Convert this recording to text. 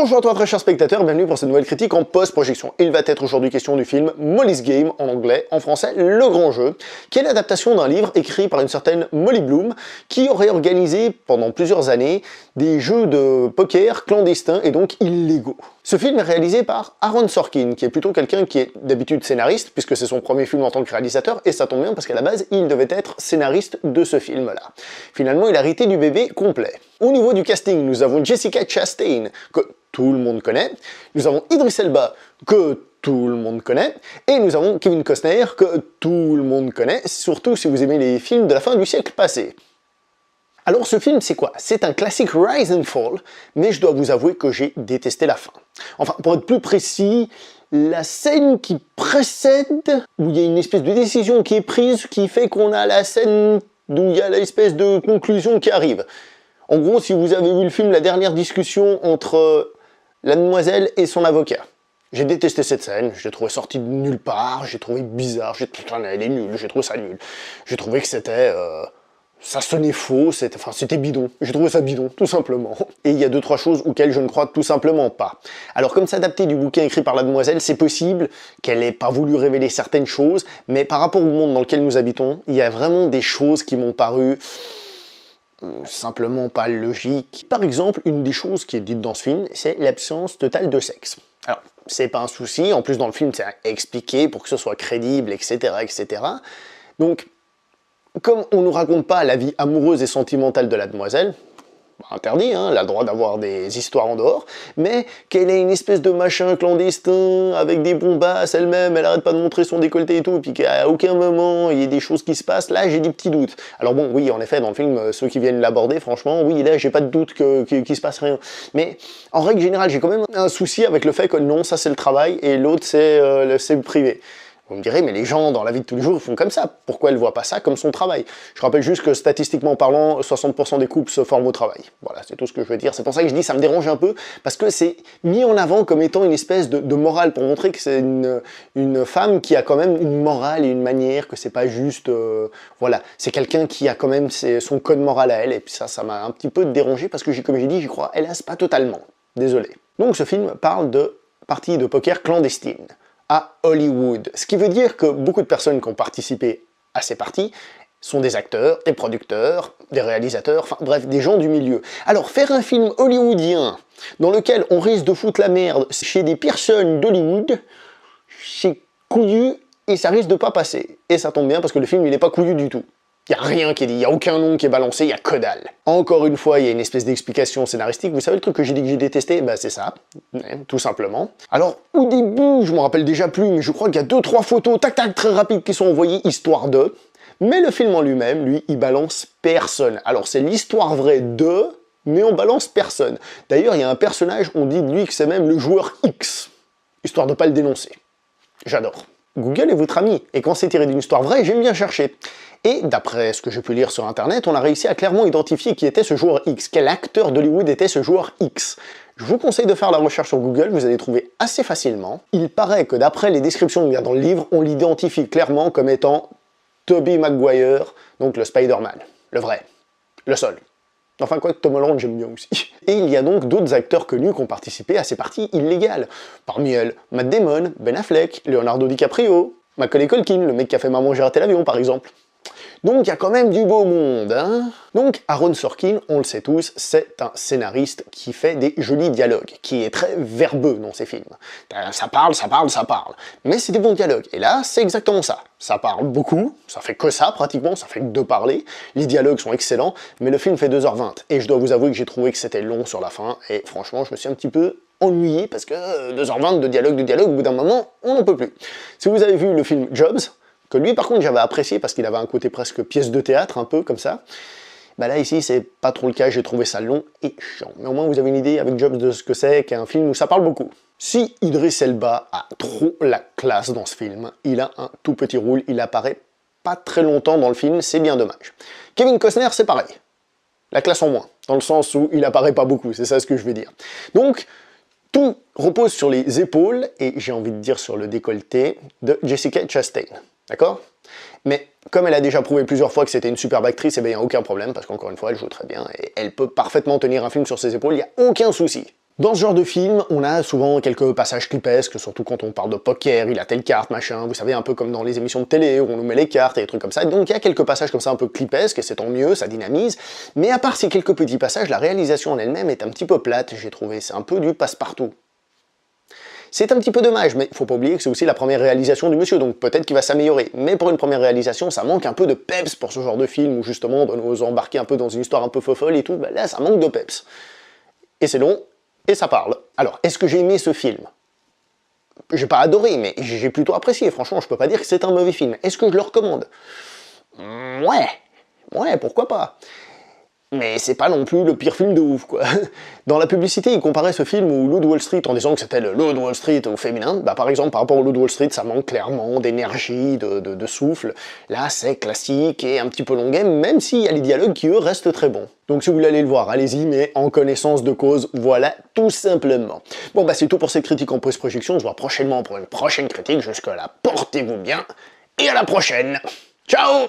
Bonjour à toi très cher spectateur, bienvenue pour cette nouvelle critique en post-projection. Il va être aujourd'hui question du film Molly's Game, en anglais, en français Le Grand Jeu, qui est l'adaptation d'un livre écrit par une certaine Molly Bloom, qui aurait organisé pendant plusieurs années des jeux de poker clandestins et donc illégaux. Ce film est réalisé par Aaron Sorkin, qui est plutôt quelqu'un qui est d'habitude scénariste, puisque c'est son premier film en tant que réalisateur, et ça tombe bien parce qu'à la base, il devait être scénariste de ce film-là. Finalement, il a hérité du bébé complet. Au niveau du casting, nous avons Jessica Chastain, que tout le monde connaît, nous avons Idris Elba, que tout le monde connaît, et nous avons Kevin Costner, que tout le monde connaît, surtout si vous aimez les films de la fin du siècle passé. Alors ce film, c'est quoi? C'est un classique Rise and Fall, mais je dois vous avouer que j'ai détesté la fin. Enfin, pour être plus précis, la scène qui précède, où il y a une espèce de décision qui est prise, qui fait qu'on a la scène d'où il y a l'espèce de conclusion qui arrive. En gros, si vous avez vu le film, la dernière discussion entre la demoiselle et son avocat. J'ai détesté cette scène, je l'ai trouvé sortie de nulle part, j'ai trouvé bizarre, elle est nulle, j'ai trouvé ça nul. J'ai trouvé que c'était... ça sonnait faux, c'était bidon. J'ai trouvé ça bidon, tout simplement. Et il y a 2-3 choses auxquelles je ne crois tout simplement pas. Alors comme c'est adapté du bouquin écrit par la demoiselle, c'est possible qu'elle n'ait pas voulu révéler certaines choses, mais par rapport au monde dans lequel nous habitons, il y a vraiment des choses qui m'ont paru simplement pas logiques. Par exemple, une des choses qui est dite dans ce film, c'est l'absence totale de sexe. Alors, c'est pas un souci, en plus dans le film c'est expliqué pour que ce soit crédible, etc., etc. Donc, comme on nous raconte pas la vie amoureuse et sentimentale de la demoiselle, interdit, hein, elle a le droit d'avoir des histoires en dehors, mais qu'elle ait une espèce de machin clandestin, avec des bombasses elle-même, elle arrête pas de montrer son décolleté et tout, et puis qu'à aucun moment il y ait des choses qui se passent, là j'ai des petits doutes. Alors bon, oui, en effet, dans le film, ceux qui viennent l'aborder, franchement, oui, là j'ai pas de doute qu'il se passe rien. Mais en règle générale, j'ai quand même un souci avec le fait que non, ça c'est le travail, et l'autre c'est le privé. Vous me direz, mais les gens, dans la vie de tous les jours, ils font comme ça. Pourquoi elle ne voit pas ça comme son travail? Je rappelle juste que, statistiquement parlant, 60% des couples se forment au travail. Voilà, c'est tout ce que je veux dire. C'est pour ça que je dis ça me dérange un peu, parce que c'est mis en avant comme étant une espèce de morale, pour montrer que c'est une femme qui a quand même une morale et une manière, que c'est pas juste... voilà, c'est quelqu'un qui a quand même son code moral à elle, et puis ça m'a un petit peu dérangé, parce que, comme j'ai dit, j'y crois, hélas, pas totalement. Désolé. Donc ce film parle de parties de poker clandestines à Hollywood. Ce qui veut dire que beaucoup de personnes qui ont participé à ces parties sont des acteurs, des producteurs, des réalisateurs, enfin bref, des gens du milieu. Alors faire un film hollywoodien dans lequel on risque de foutre la merde chez des personnes d'Hollywood, c'est couillu et ça risque de pas passer. Et ça tombe bien parce que le film il est pas couillu du tout. Il n'y a rien qui est dit, il n'y a aucun nom qui est balancé, il n'y a que dalle. Encore une fois, il y a une espèce d'explication scénaristique. Vous savez le truc que j'ai dit que j'ai détesté? Bah c'est ça, tout simplement. Alors, au début, je m'en rappelle déjà plus, mais je crois qu'il y a 2-3 photos, tac tac, très rapides qui sont envoyées, histoire de... Mais le film en lui-même, lui, il balance personne. Alors c'est l'histoire vraie de... mais on balance personne. D'ailleurs, il y a un personnage, on dit de lui que c'est même le joueur X, histoire de pas le dénoncer. J'adore. Google est votre ami, et quand c'est tiré d'une histoire vraie, j'aime bien chercher. Et d'après ce que j'ai pu lire sur internet, on a réussi à clairement identifier qui était ce joueur X, quel acteur d'Hollywood était ce joueur X. Je vous conseille de faire la recherche sur Google, vous allez trouver assez facilement. Il paraît que d'après les descriptions qu'il y a dans le livre, on l'identifie clairement comme étant Tobey Maguire, donc le Spider-Man, le vrai, le seul. Enfin quoi que Tom Holland j'aime bien aussi. Et il y a donc d'autres acteurs connus qui ont participé à ces parties illégales. Parmi elles, Matt Damon, Ben Affleck, Leonardo DiCaprio, Macaulay Culkin, le mec qui a fait Maman j'ai raté l'avion par exemple. Donc il y a quand même du beau monde, hein. Donc Aaron Sorkin, on le sait tous, c'est un scénariste qui fait des jolis dialogues, qui est très verbeux dans ses films. Ça parle, ça parle, ça parle. Mais c'est des bons dialogues, et là c'est exactement ça. Ça parle beaucoup, ça fait que ça pratiquement, ça fait que de parler, les dialogues sont excellents, mais le film fait 2h20, et je dois vous avouer que j'ai trouvé que c'était long sur la fin, et franchement je me suis un petit peu ennuyé, parce que 2h20 de dialogue, au bout d'un moment, on n'en peut plus. Si vous avez vu le film Jobs, que lui par contre j'avais apprécié parce qu'il avait un côté presque pièce de théâtre, un peu comme ça, bah là ici c'est pas trop le cas, j'ai trouvé ça long et chiant. Mais au moins vous avez une idée avec Jobs de ce que c'est qu'un film où ça parle beaucoup. Si Idris Elba a trop la classe dans ce film, il a un tout petit rôle, il apparaît pas très longtemps dans le film, c'est bien dommage. Kevin Costner c'est pareil, la classe en moins, dans le sens où il apparaît pas beaucoup, c'est ça ce que je veux dire. Donc, tout repose sur les épaules, et j'ai envie de dire sur le décolleté, de Jessica Chastain. D'accord? Mais comme elle a déjà prouvé plusieurs fois que c'était une superbe actrice, eh bien il n'y a aucun problème, parce qu'encore une fois, elle joue très bien, et elle peut parfaitement tenir un film sur ses épaules, il n'y a aucun souci. Dans ce genre de film, on a souvent quelques passages clipesques, surtout quand on parle de poker, il a telle carte, machin, vous savez, un peu comme dans les émissions de télé où on nous met les cartes et des trucs comme ça. Donc il y a quelques passages comme ça un peu clipesques, et c'est tant mieux, ça dynamise. Mais à part ces quelques petits passages, la réalisation en elle-même est un petit peu plate, j'ai trouvé, c'est un peu du passe-partout. C'est un petit peu dommage, mais il faut pas oublier que c'est aussi la première réalisation du monsieur, donc peut-être qu'il va s'améliorer. Mais pour une première réalisation, ça manque un peu de peps pour ce genre de film, où justement, on doit nous embarquer un peu dans une histoire un peu fofolle et tout, bah là, ça manque de peps. Et c'est long, et ça parle. Alors, est-ce que j'ai aimé ce film? J'ai pas adoré, mais j'ai plutôt apprécié, franchement, je peux pas dire que c'est un mauvais film. Est-ce que je le recommande? Ouais, pourquoi pas. Mais c'est pas non plus le pire film de ouf, quoi. Dans la publicité, il comparait ce film au Loup de Wall Street en disant que c'était le Loup de Wall Street au féminin. Bah par exemple, par rapport au Loup de Wall Street, ça manque clairement d'énergie, de souffle. Là, c'est classique et un petit peu longuet, même s'il y a les dialogues qui, eux, restent très bons. Donc si vous voulez aller le voir, allez-y, mais en connaissance de cause, voilà, tout simplement. Bon, bah c'est tout pour cette critique en post-projection. On se voit prochainement pour une prochaine critique. Jusque-là, portez-vous bien, et à la prochaine. Ciao!